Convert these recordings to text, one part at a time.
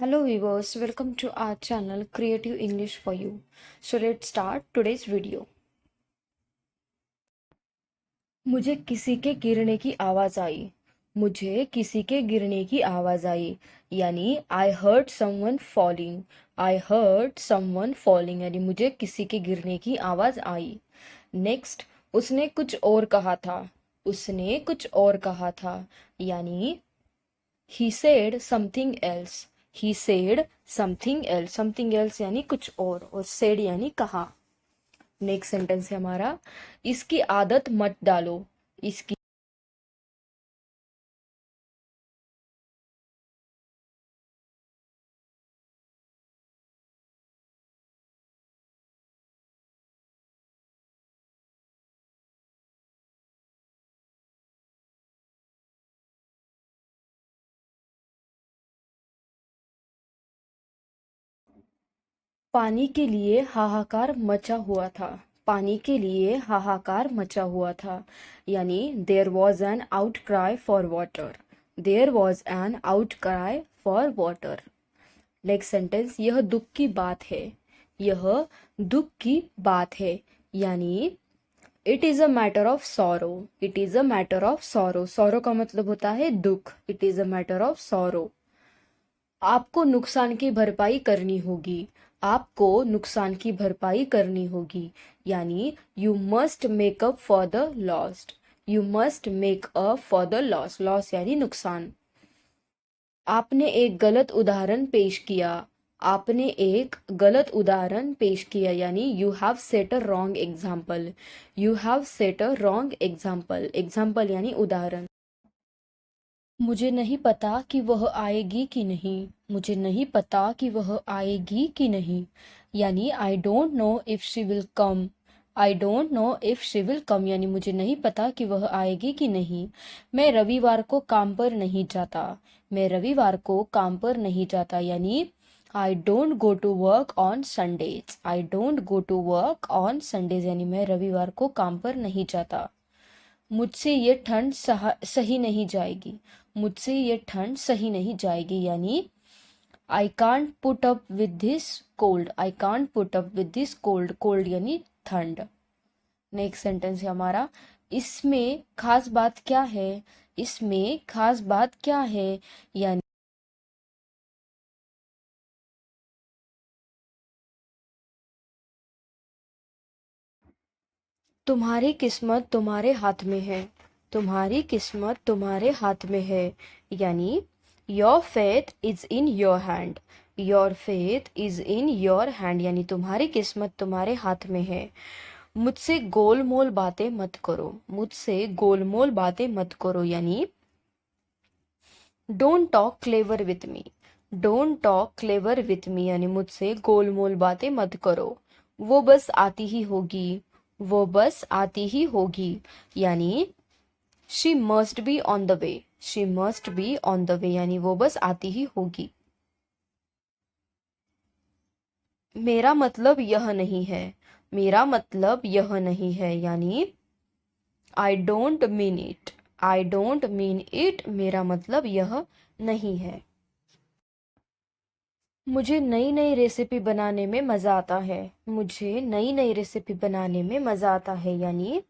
Hello viewers, welcome to our channel Creative English for You. So let's start today's video. मुझे किसी के गिरने की आवाज आई. मुझे किसी के गिरने की आवाज आई यानी I heard someone falling. I heard someone falling यानी मुझे किसी के गिरने की आवाज आई. नेक्स्ट, उसने कुछ और कहा था. उसने कुछ और कहा था यानी he said something else. He said something else. Something else यानी कुछ और said यानी कहा. नेक्स्ट सेंटेंस है हमारा, इसकी आदत मत डालो. इसकी पानी के लिए हाहाकार मचा हुआ था. पानी के लिए हाहाकार मचा हुआ था यानी there was an outcry for water. There was an outcry for water. Next sentence, यह दुख की बात है. यह दुख की बात है यानी it is a matter of sorrow. It is a matter of sorrow. Sorrow का मतलब होता है दुख. It is a matter of sorrow. आपको नुकसान की भरपाई करनी होगी. आपको नुकसान की भरपाई करनी होगी यानी you must make up for the lost. You must make up for the loss. Loss यानी नुकसान. आपने एक गलत उदाहरण पेश किया. आपने एक गलत उदाहरण पेश किया यानी you have set a wrong example. You have set a wrong example. Example यानी उदाहरण. मुझे नहीं पता कि वह आएगी कि नहीं. मुझे नहीं पता कि वह आएगी कि नहीं यानी I don't know if she will come. I don't know if she will come यानी मुझे नहीं पता कि वह आएगी कि नहीं. मैं रविवार को काम पर नहीं जाता. मैं रविवार को काम पर नहीं जाता यानी I don't go to work on Sundays. I don't go to work on Sundays यानी मैं रविवार को काम पर नहीं जाता. मुझसे ये ठंड सही नहीं जाएगी. मुझसे ये ठंड सही नहीं जाएगी यानी I can't put up with this cold. I can't put up with this cold. Cold यानी ठंड. नेक्स्ट सेंटेंस है हमारा, इसमें खास बात क्या है. इसमें खास बात क्या है यानी तुम्हारी किस्मत तुम्हारे हाथ में है. तुम्हारी किस्मत तुम्हारे हाथ में है यानी your faith is in your hand. Your faith is in your hand यानी तुम्हारी किस्मत तुम्हारे हाथ में है. मुझसे गोलमोल बातें मत करो. मुझसे गोलमोल बातें मत करो यानी don't talk clever with me. Don't talk clever with me यानी मुझसे गोलमोल बातें मत करो. वो बस आती ही होगी. वो बस आती ही होगी यानी she must be on the way. She must be on the way यानी वो बस आती ही होगी. मेरा मतलब यह नहीं है. मेरा मतलब यह नहीं है यानी I don't mean it. I don't mean it. मेरा मतलब यह नहीं है. मुझे नई नई रेसिपी बनाने में मज़ा आता है. मुझे नई नई रेसिपी बनाने में मज़ा आता है यानी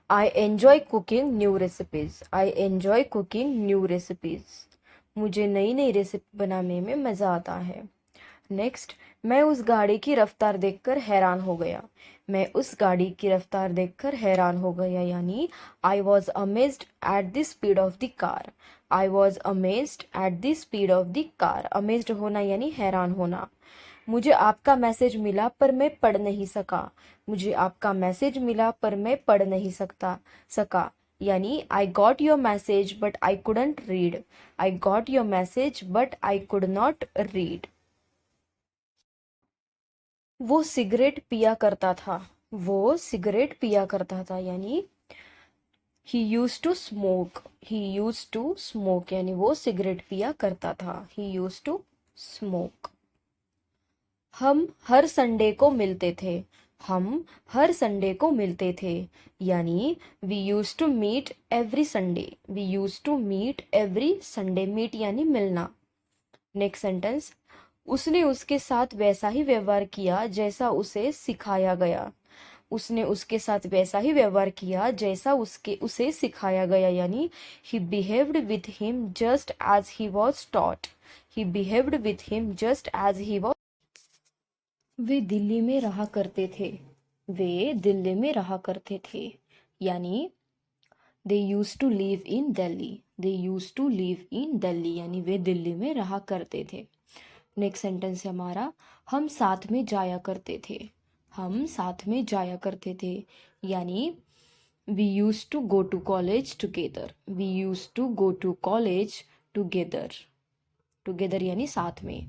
I enjoy cooking new recipes. I enjoy cooking new recipes. मुझे नई नई रेसिपी बनाने में मज़ा आता है. नेक्स्ट, मैं उस गाड़ी की रफ्तार देखकर हैरान हो गया. मैं उस गाड़ी की रफ्तार देखकर हैरान हो गया यानी I was amazed at the speed of the car. I was amazed at the speed of the car. Amazed होना यानी हैरान होना. मुझे आपका मैसेज मिला पर मैं पढ़ नहीं सका. मुझे आपका मैसेज मिला पर मैं पढ़ नहीं सका यानी I got your message but I couldn't read. I got your message but I could not read. वो सिगरेट पिया करता था. वो सिगरेट पिया करता था यानी he used to smoke. He used to smoke यानी वो सिगरेट पिया करता था. He used to smoke. हम हर संडे को मिलते थे. हम हर संडे को मिलते थे यानी we used to meet every Sunday. We used to meet every Sunday. Meet यानी मिलना. नेक्स्ट सेंटेंस, उसने उसके साथ वैसा ही व्यवहार किया जैसा उसे सिखाया गया। उसने उसके साथ वैसा ही व्यवहार किया जैसा उसे सिखाया गया, यानी he behaved with him just as he was taught. He behaved with him just as he was. वे दिल्ली में रहा करते थे। वे दिल्ली में रहा करते थे, यानी they used to live in Delhi. They used to live in Delhi, यानी वे दिल्ली में रहा करते थे। नेक्स्ट सेंटेंस है हमारा, हम साथ में जाया करते थे। हम साथ में जाया करते थे, यानी we used to go to college together. We used to go to college together. Together यानी साथ में।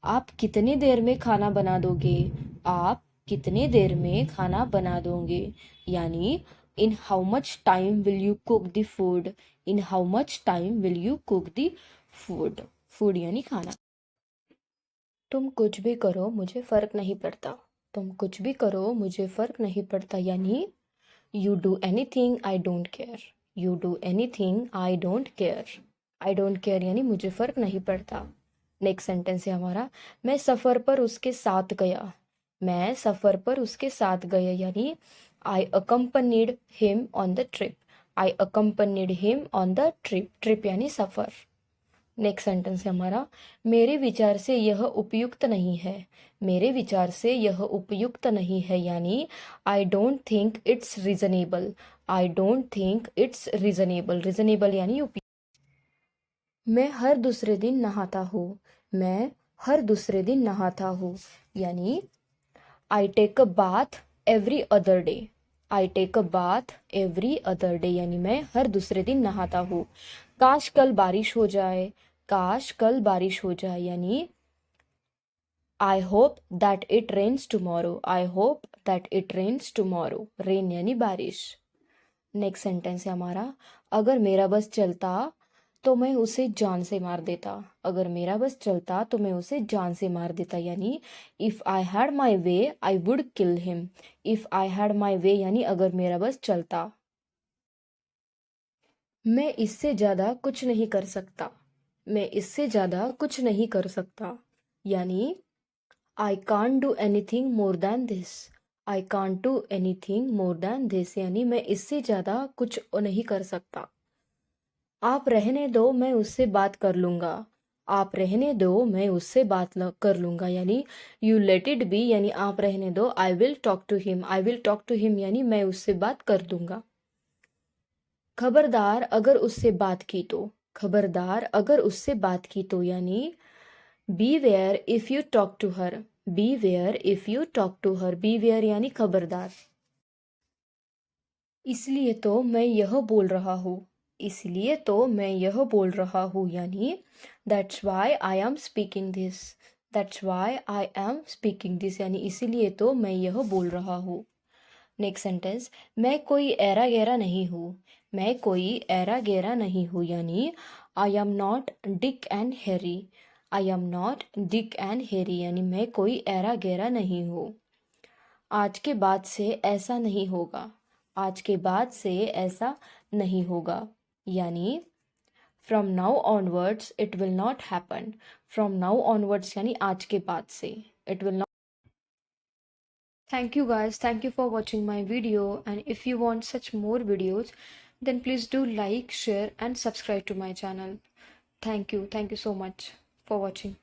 आप कितने देर में खाना बना दोगे? आप कितने देर में खाना बना दोगे, यानी in how much time will you cook the food. In how much time will you cook the food. Food यानी खाना। तुम कुछ भी करो मुझे फर्क नहीं पड़ता। तुम कुछ भी करो मुझे फर्क नहीं पड़ता, यानी you do anything I don't care. You do anything I don't care. I don't care यानी मुझे फर्क नहीं पड़ता। नेक्स्ट सेंटेंस है हमारा, मैं सफ़र पर उसके साथ गया। मैं सफ़र पर उसके साथ गया, यानी I accompanied him on the trip. I accompanied him on the trip. Trip यानी सफ़र। नेक्स्ट सेंटेंस है हमारा, मेरे विचार से यह उपयुक्त नहीं है। मेरे विचार से यह उपयुक्त नहीं है, यानी I don't think it's reasonable. I don't think it's reasonable. Reasonable यानी उपयुक्त। मैं हर दूसरे दिन नहाता हूँ। मैं हर दूसरे दिन नहाता हूँ, यानी I take a bath every other day. I take a bath every other day, यानी मैं हर दूसरे दिन नहाता हूँ। काश कल बारिश हो जाए। काश कल बारिश हो जाए, यानी I hope that it rains tomorrow. I hope that it rains tomorrow. Rain यानी बारिश। नेक्स्ट सेंटेंस है हमारा, अगर मेरा बस चलता तो मैं उसे जान से मार देता। अगर मेरा बस चलता तो मैं उसे जान से मार देता, यानी if I had my way I would kill him. If I had my way यानी अगर मेरा बस चलता। मैं इससे ज़्यादा कुछ नहीं कर सकता। मैं इससे ज़्यादा कुछ नहीं कर सकता, यानी I can't do anything more than this. I can't do anything more than this, यानी मैं इससे ज़्यादा कुछ नहीं कर सकता। आप रहने दो मैं उससे बात कर लूँगा। आप रहने दो मैं उससे बात कर लूँगा, यानी यू लेट इट बी, यानी आप रहने दो। I will talk to him. I will talk to him यानी मैं उससे बात कर दूंगा। खबरदार अगर उससे बात की तो। खबरदार अगर उससे बात की तो, यानी beware if you talk to her. Beware if you talk to her. Beware यानी खबरदार। इसलिए तो मैं यह बोल रहा हूँ। इसलिए तो मैं यह बोल रहा हूँ, यानी that's why I am speaking this. That's why I am speaking this, यानी इसीलिए तो मैं यह बोल रहा हूँ। नेक्स्ट सेंटेंस, मैं कोई ऐरा गैरा नहीं हूँ। मैं कोई ऐरा गैरा नहीं हूँ, यानी I am not Dick and Harry. I am not Dick and Harry, यानी मैं कोई ऐरा गैरा नहीं हूँ। आज के बाद से ऐसा नहीं होगा। आज के बाद से ऐसा नहीं होगा, यानी from now onwards it will not happen. From now onwards यानी आज के बाद से it will not. Thank you guys. Thank you for watching my video. And if you want such more videos, then please do like, share, and subscribe to my channel. Thank you. Thank you so much for watching.